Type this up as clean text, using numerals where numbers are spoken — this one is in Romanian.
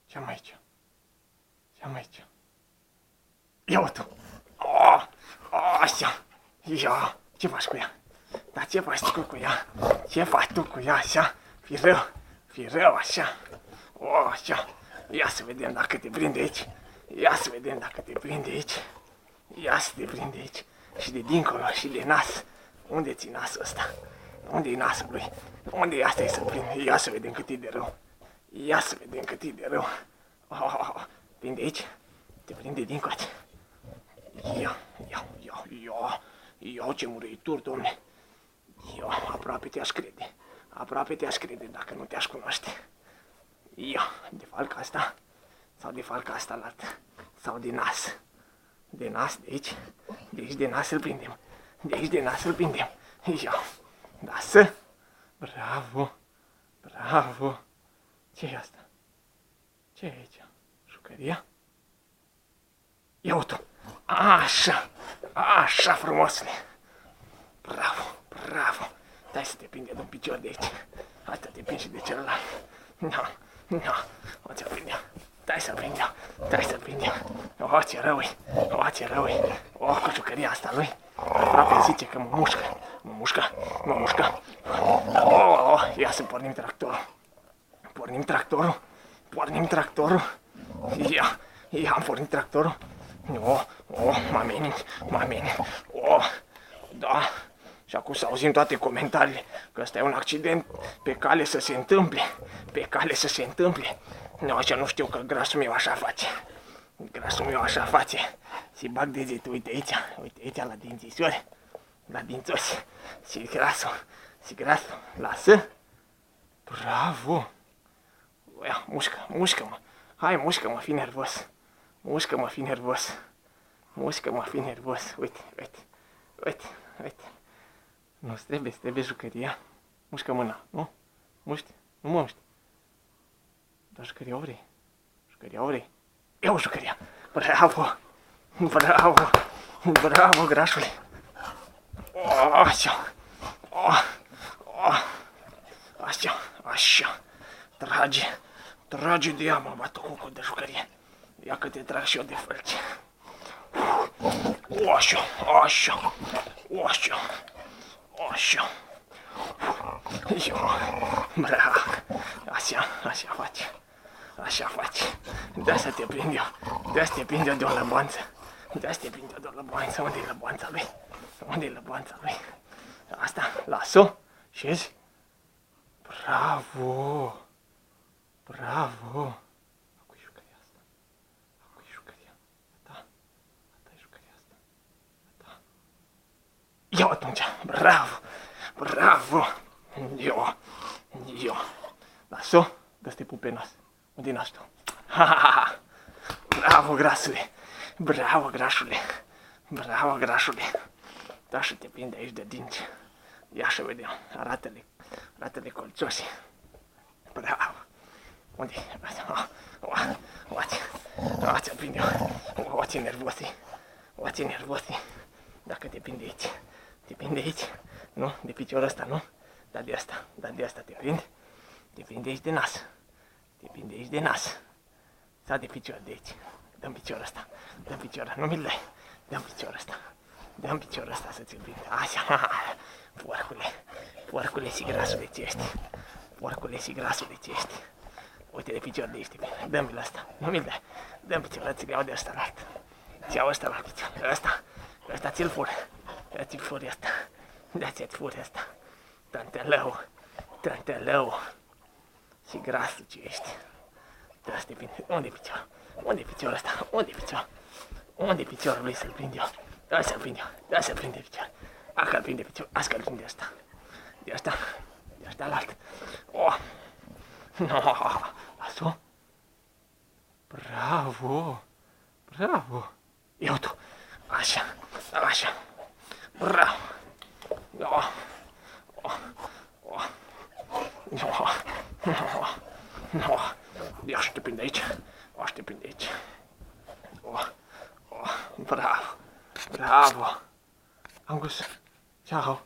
Ce-am aici? Ce-am aici? Ia-o tu! Oh, așa! Ia! Ce faci cu ea? Dar ce faci tu cu ea? Ce faci tu cu ea așa? Fii rău așa! Oh, așa! Ia să vedem dacă te prinde aici! Ia să vedem dacă te prinde aici! Ia să te prinde aici! Și de dincolo și de nas! Unde ți nasul ăsta? Unde-i nasul lui? Unde-i asta să-l prinde? Ia să vedem cât e de rău! Ia să vedem cât e de rău! Oh, prinde aici? Te prinde dincoace! Ia ce murăitur, domne! Ia, aproape te-aș crede. Aproape te-aș crede dacă nu te-aș cunoaște. Ia, de falca asta? Sau de falca asta altă? Sau de nas? De nas, de aici? De aici de nas îl prindem. De aici de nas îl prindem. Ia, lasă! Bravo! Bravo! Ce e asta? Ce e aici? Jucăria? Ia-o tu! Așa! Așa, frumosule! Bravo! Bravo! Dai să te prinde de un picior de aici. Asta te prinde și de celălalt. Nu, o ți-o prindea. Dai să-l prindea. Dai să-l prindea. O, ce rău-i! O, ce rău-i! O, cu jucăria asta lui. Aproape zice că mă mușcă. Mă mușcă. Oh, ia să pornim tractorul. Pornim tractorul. Ia, am pornit tractorul. Mă ameninți. Da. Și acum să auzim toate comentariile că ăsta e un accident pe cale să se întâmple. Așa nu știu că grasul meu așa face. Și bag degetul, uite aici la dințișori, la dințoși. Și grasul, lasă. Bravo. Ia, mușcă-mă. Hai, mușcă-mă, fi nervos. Uite. Nu, trebuie jucăria. Mușcă mâna, nu? Muști? Nu mă muști. Dar jucăria o vrei? Ia-o jucăria! Bravo, grașule! Așa. Trage de ea, mă, batucucul de jucărie. Ia că te trag și eu de fălci. Așa. Bravo. Așa faci. De asta te prind eu. De asta te prind eu de o lăboanță. Unde-i lăboanța lui? Asta, las-o. Șezi? Bravo. Acu-i jucăria asta. Ta e jucăria asta. Ta. Ia atunci. Bravo. Eu. Las-o. Dă-ți te pup pe nas. Unde-i nasul? Bravo, grasule. Bravo, grașule. Da, și te prinde aici de dinți. Ia să vedem. Arată-le colțoși. Bravo. Unde-i? Ți-l prind eu. Ți-e nervosi. Dacă te prinde aici. Nu? De piciorul ăsta, nu? Dar de asta te prind. Te prinde aici de nas. Sau de picior de aici. Dă-mi piciorul ăsta. Nu mi-l dai. Dă-mi piciorul ăsta să ți-l prind. Așa. Porcule și grasule ce ești. Uite de picior de aici. Dă-mi-l ăsta. Nu mi-l dai. Dă-mi piciorul, ți-l iau de ăsta la alt. Ți-iau ăsta la picior. Ăsta ți-l fur. Ți-l fur ăsta. Da, ți-l fur ăsta. Tântelău. Și grasul ce ești. Da, să te prind. Unde-i piciorul ăsta? Unde-i piciorul lui să-l prind eu? Da, să-l prinde picior. Că-l prinde picior. Că-l prinde ăsta. De ăsta la alt. Las-o. Bravo. Ia-o tu. Așa. Bravo. Ia și te prind aici. Bravo. Angus. Ciao.